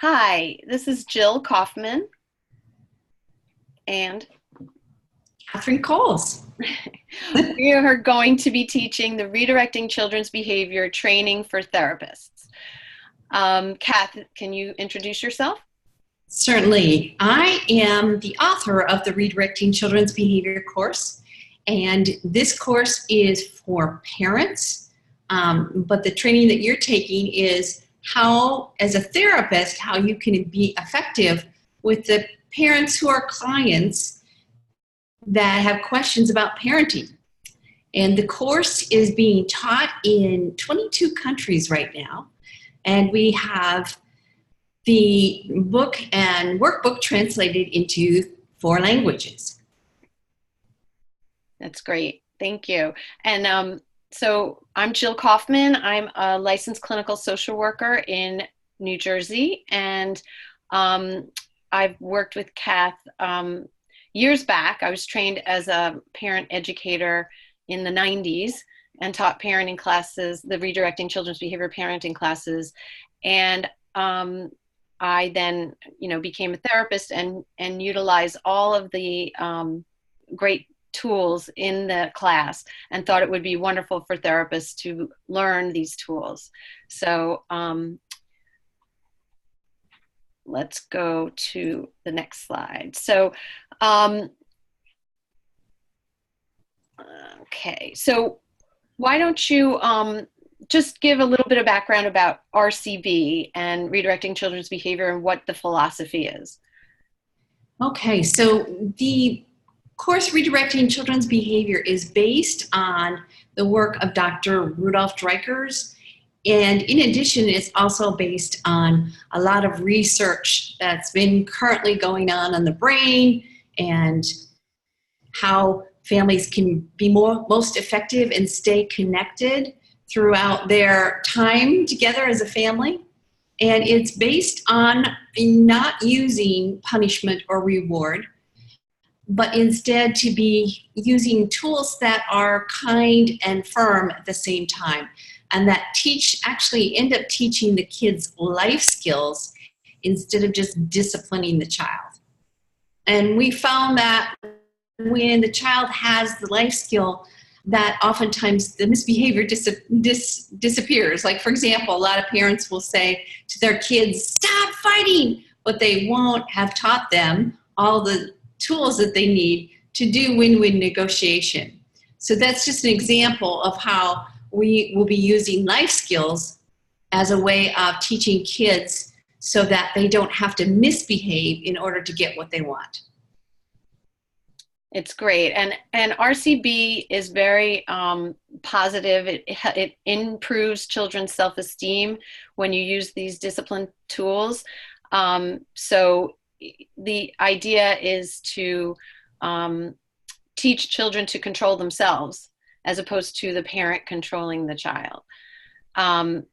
Hi, this is Jill Kaufman, and Catherine Coles. we are going to be teaching the Redirecting Children's Behavior training for therapists. Kath, can you introduce yourself? Certainly. I am the author of the Redirecting Children's Behavior course, and this course is for parents, but the training that you're taking is how, as a therapist, how you can be effective with the parents who are clients that have questions about parenting. And the course is being taught in 22 countries right now, and we have the book and workbook translated into 4 languages. That's great. Thank you. And so I'm Jill Kaufman. I'm a licensed clinical social worker in New Jersey, and I've worked with Kath years back. I was trained as a parent educator in the 90s and taught parenting classes, the Redirecting Children's Behavior parenting classes. And I then, became a therapist and utilized all of the great tools in the class and thought it would be wonderful for therapists to learn these tools. So let's go to the next slide. So, okay, so why don't you just give a little bit of background about RCB and Redirecting Children's Behavior and what the philosophy is? Okay, so the course Redirecting Children's Behavior is based on the work of Dr. Rudolf Dreikurs, and in addition, it's also based on a lot of research that's been currently going on the brain and how families can be most effective and stay connected throughout their time together as a family. And it's based on not using punishment or reward, but instead to be using tools that are kind and firm at the same time, and that actually end up teaching the kids life skills instead of just disciplining the child. And we found that when the child has the life skill, that oftentimes the misbehavior disappears. Like, for example, a lot of parents will say to their kids, "Stop fighting," but they won't have taught them all the tools that they need to do win-win negotiation. So that's just an example of how we will be using life skills as a way of teaching kids so that they don't have to misbehave in order to get what they want. It's great. And RCB is very positive. It improves children's self-esteem when you use these discipline tools. So the idea is to teach children to control themselves as opposed to the parent controlling the child. And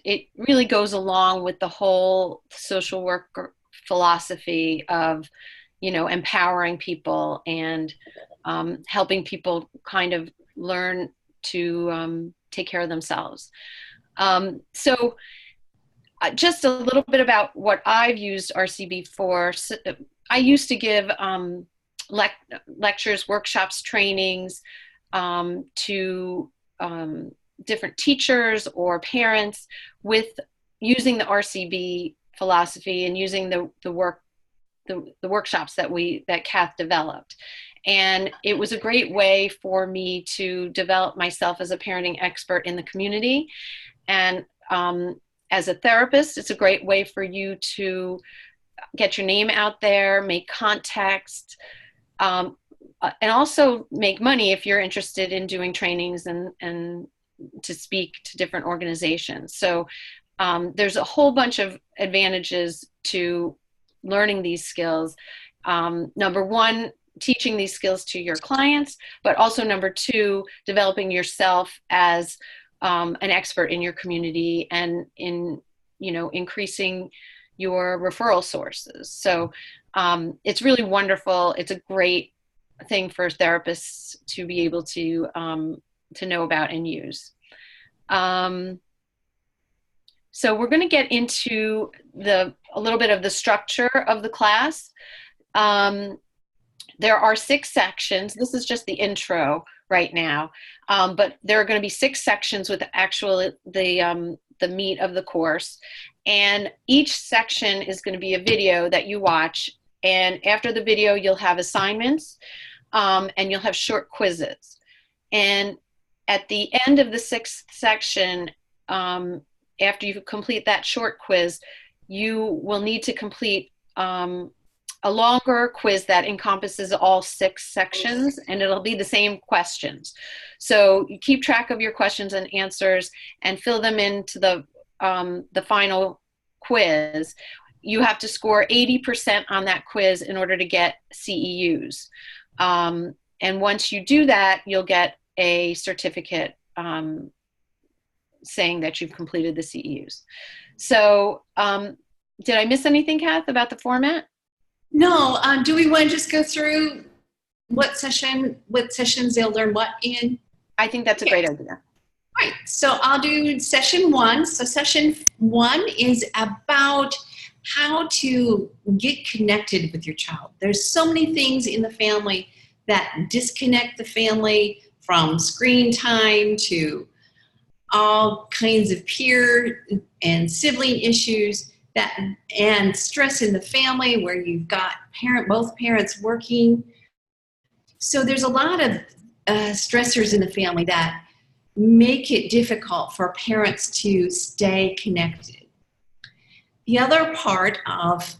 it really goes along with the whole social work philosophy of empowering people and helping people kind of learn to take care of themselves. So just a little bit about what I've used RCB for. So I used to give lectures, workshops, trainings to different teachers or parents with using the RCB philosophy and using the workshops that Kath developed. And it was a great way for me to develop myself as a parenting expert in the community. And as a therapist, it's a great way for you to get your name out there, make contacts, and also make money if you're interested in doing trainings and to speak to different organizations. So there's a whole bunch of advantages to learning these skills. Number one, teaching these skills to your clients, but also number two, developing yourself as an expert in your community and in, increasing your referral sources. So it's really wonderful. It's a great thing for therapists to be able to know about and use. So we're going to get into a little bit of the structure of the class. There are 6 sections. This is just the intro right now, but there are going to be 6 sections with actual the meat of the course, and each section is going to be a video that you watch. And after the video, you'll have assignments, and you'll have short quizzes. And at the end of the 6th section, after you complete that short quiz, you will need to complete a longer quiz that encompasses all 6 sections, and it'll be the same questions. So you keep track of your questions and answers and fill them into the final quiz. You have to score 80% on that quiz in order to get CEUs. And once you do that, you'll get a certificate saying that you've completed the CEUs. So did I miss anything, Kath, about the format? No. Do we want to just go through what sessions they'll learn what in? I think that's a great idea. All right. So I'll do session 1. So session 1 is about how to get connected with your child. There's so many things in the family that disconnect the family, from screen time to all kinds of peer and sibling issues and stress in the family where you've got both parents working. So there's a lot of stressors in the family that make it difficult for parents to stay connected. The other part of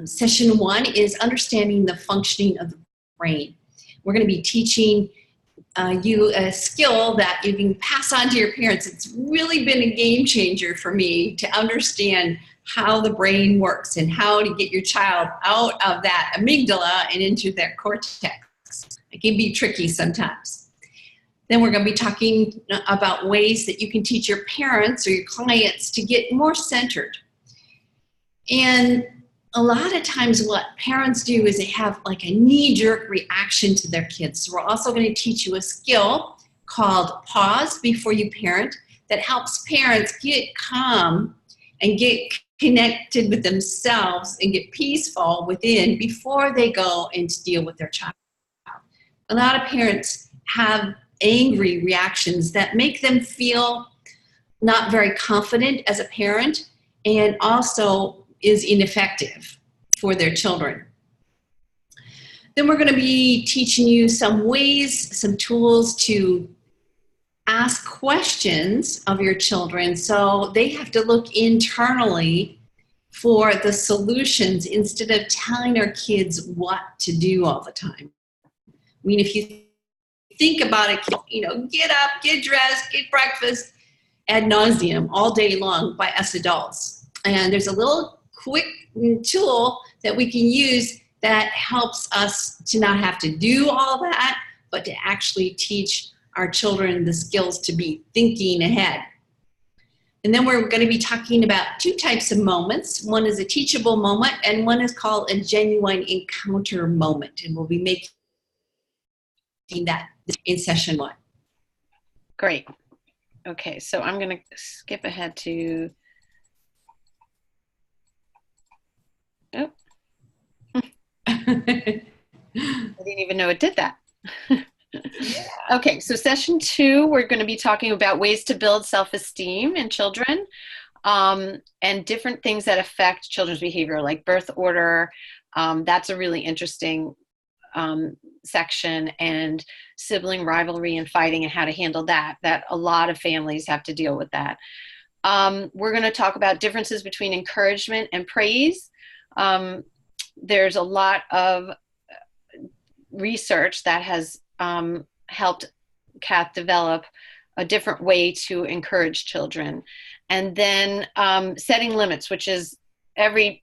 session 1 is understanding the functioning of the brain. We're going to be teaching you a skill that you can pass on to your parents. It's really been a game changer for me to understand how the brain works and how to get your child out of that amygdala and into that cortex. It can be tricky sometimes. Then we're going to be talking about ways that you can teach your parents or your clients to get more centered. And a lot of times what parents do is they have like a knee-jerk reaction to their kids. So we're also going to teach you a skill called pause before you parent that helps parents get calm and get connected with themselves and get peaceful within before they go and deal with their child. A lot of parents have angry reactions that make them feel not very confident as a parent, and also is ineffective for their children. Then we're going to be teaching you some ways, some tools to ask questions of your children so they have to look internally for the solutions instead of telling our kids what to do all the time. I mean, if you think about it, get up, get dressed, get breakfast ad nauseum all day long by us adults. And there's a little quick tool that we can use that helps us to not have to do all that, but to actually teach our children the skills to be thinking ahead. And then we're going to be talking about 2 types of moments. One is a teachable moment, and one is called a genuine encounter moment. And we'll be making that in session 1. Great. Okay, so I'm going to skip ahead to... Oh. I didn't even know it did that. Yeah. Okay, so session 2, we're going to be talking about ways to build self-esteem in children, and different things that affect children's behavior, like birth order. That's a really interesting section, and sibling rivalry and fighting and how to handle that a lot of families have to deal with that. We're going to talk about differences between encouragement and praise. There's a lot of research that has helped Kath develop a different way to encourage children. And then setting limits, which is every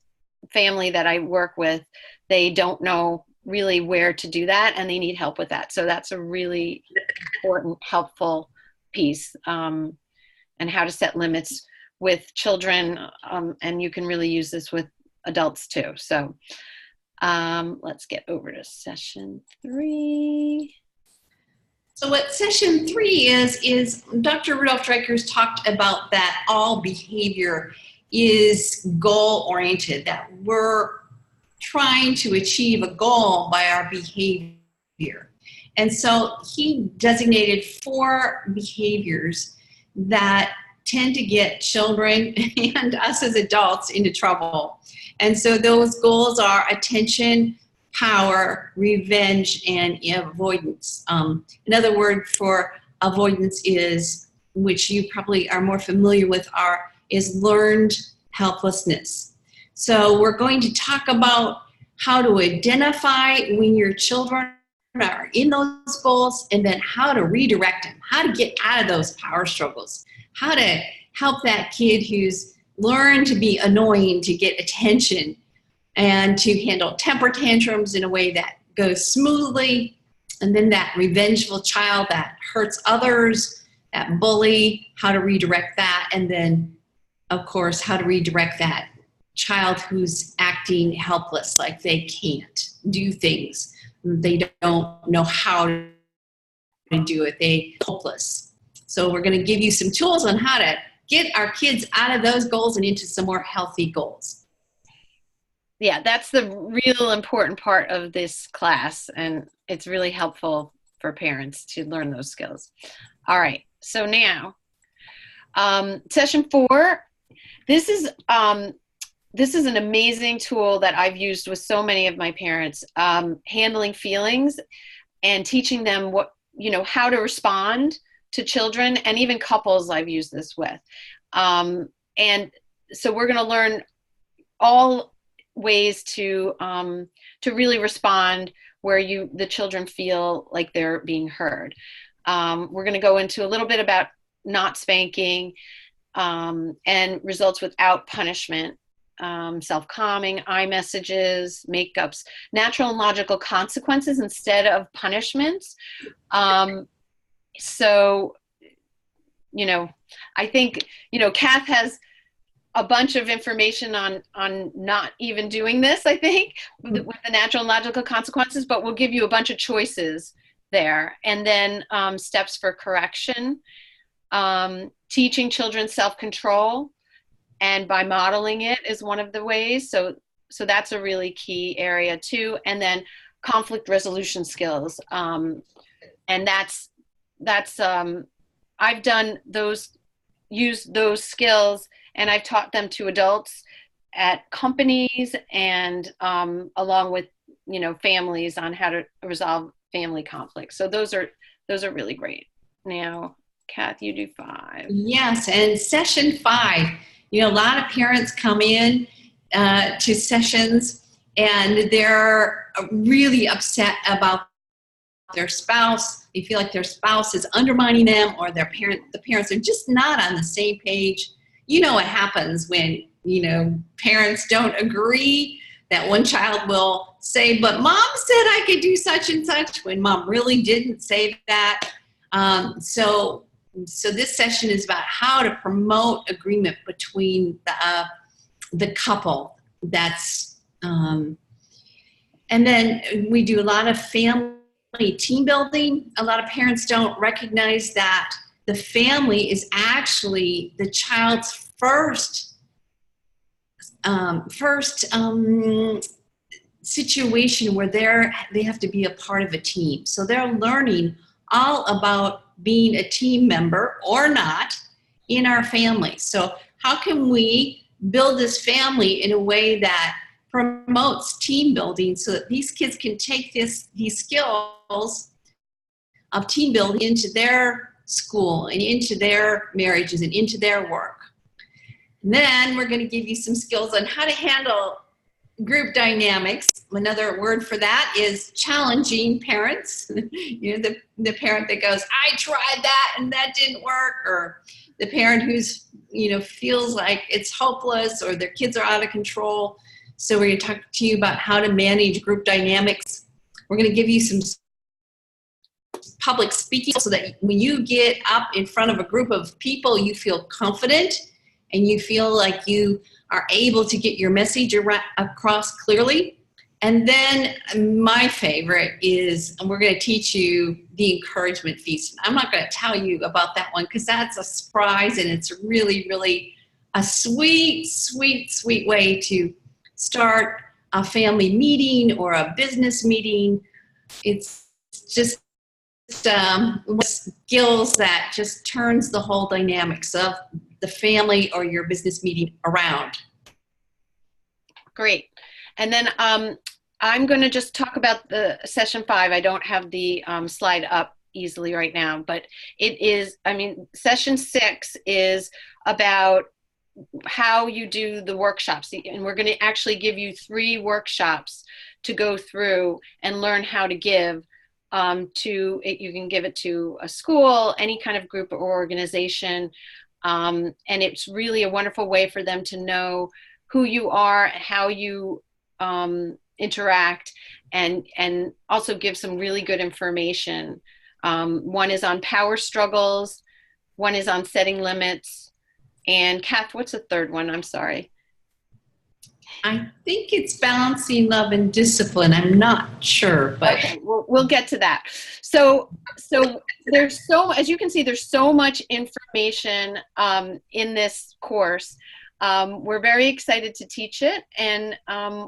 family that I work with, they don't know really where to do that, and they need help with that. So that's a really important, helpful piece, and how to set limits with children. And you can really use this with adults too. So let's get over to session 3. So what session 3 is Dr. Rudolph Dreikers talked about that all behavior is goal-oriented, that we're trying to achieve a goal by our behavior. And so he designated 4 behaviors that tend to get children and us as adults into trouble. And so those goals are attention, power, revenge, and avoidance. Another word for avoidance is, which you probably are more familiar with, is learned helplessness. So we're going to talk about how to identify when your children are in those goals, and then how to redirect them, how to get out of those power struggles, how to help that kid who's learned to be annoying to get attention, and to handle temper tantrums in a way that goes smoothly, and then that revengeful child that hurts others, that bully, how to redirect that, and then, of course, how to redirect that child who's acting helpless, like they can't do things, they don't know how to do it, they're hopeless. So we're going to give you some tools on how to get our kids out of those goals and into some more healthy goals. Yeah, that's the real important part of this class, and it's really helpful for parents to learn those skills. All right, so now, session 4, this is an amazing tool that I've used with so many of my parents, handling feelings and teaching them how to respond to children, and even couples I've used this with. And so we're going to learn all ways to really respond where the children feel like they're being heard. We're going to go into a little bit about not spanking and results without punishment, self-calming, iMessages, makeups, natural and logical consequences instead of punishments. So, I think, Kath has a bunch of information on not even doing this, I think, with the natural and logical consequences, but we'll give you a bunch of choices there. And then steps for correction, teaching children self-control, and by modeling it is one of the ways. So that's a really key area too. And then conflict resolution skills. And that's I've done used those skills, and I've taught them to adults at companies and along with, families on how to resolve family conflicts. So those are really great. Now, Kath, you do 5. Yes, and session 5, a lot of parents come in to sessions and they're really upset about their spouse. They feel like their spouse is undermining them, or the parents are just not on the same page. What happens when, parents don't agree, that one child will say, but mom said I could do such and such, when mom really didn't say that. So this session is about how to promote agreement between the couple. And then we do a lot of family team building. A lot of parents don't recognize that the family is actually the child's first situation where they have to be a part of a team. So they're learning all about being a team member or not in our family. So how can we build this family in a way that promotes team building, so that these kids can take these skills of team building into their school and into their marriages and into their work. And then we're going to give you some skills on how to handle group dynamics. Another word for that is challenging parents. The parent that goes, I tried that and that didn't work, or the parent who's, feels like it's hopeless, or their kids are out of control. So we're going to talk to you about how to manage group dynamics. We're going to give you some public speaking, so that when you get up in front of a group of people, you feel confident and you feel like you are able to get your message across clearly. And then my favorite is, and we're going to teach you the encouragement feast. I'm not going to tell you about that one because that's a surprise, and it's really, really a sweet, sweet, sweet way to start a family meeting or a business meeting. It's just skills that just turns the whole dynamics of the family or your business meeting around. Great. And then I'm going to just talk about the session 5. I don't have the slide up easily right now, but it is, I mean, session 6 is about how you do the workshops. And we're going to actually give you 3 workshops to go through and learn how to give to it. You can give it to a school, any kind of group or organization. And it's really a wonderful way for them to know who you are, how you interact, and also give some really good information. One is on power struggles, one is on setting limits, and Kath, what's the third one? I'm sorry. I think it's balancing love and discipline. I'm not sure, but okay, we'll get to that. So there's so, as you can see, there's so much information in this course. We're very excited to teach it, and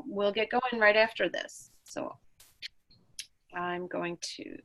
we'll get going right after this. So I'm going to